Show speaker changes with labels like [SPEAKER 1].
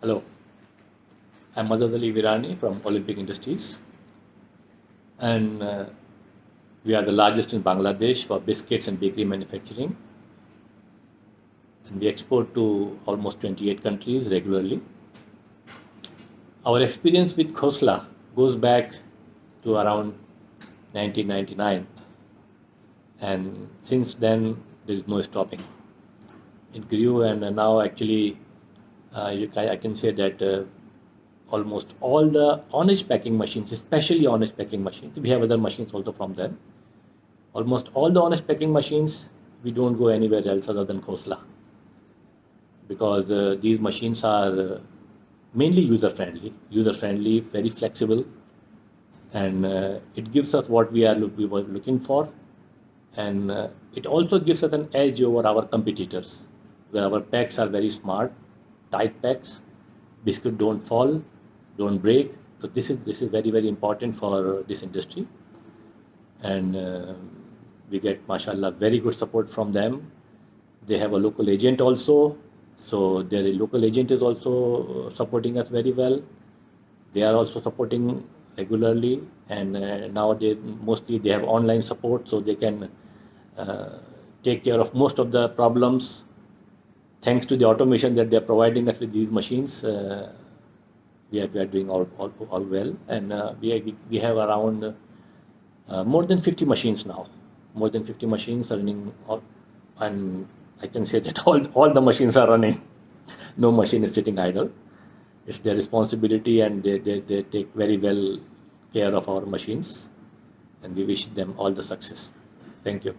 [SPEAKER 1] Hello, I'm Madavali Virani from Olympic Industries, and we are the largest in Bangladesh for biscuits and bakery manufacturing, and we export to almost 28 countries regularly. Our experience with Khosla goes back to around 1999, and since then there is no stopping. It grew, and now actually I can say that almost all the honest packing machines, especially honest packing machines, we have other machines also from them. Almost all the honest packing machines, we don't go anywhere else other than Khosla, because these machines are mainly user friendly, very flexible, and it gives us what we were looking for, and it also gives us an edge over our competitors, where our packs are very smart, tight packs, biscuit don't fall, don't break. So this is very important for this industry, and we get, Mashallah, very good support from them. They have a local agent also, so their local agent is also supporting us very well. They are also supporting regularly, and now they have online support, so they can take care of most of the problems. Thanks to the automation that they are providing us with these machines, we are doing all well, and we have around more than 50 machines now. More than 50 machines are running, and I can say that all the machines are running. No machine is sitting idle. It's their responsibility, and they take very well care of our machines, and we wish them all the success. Thank you.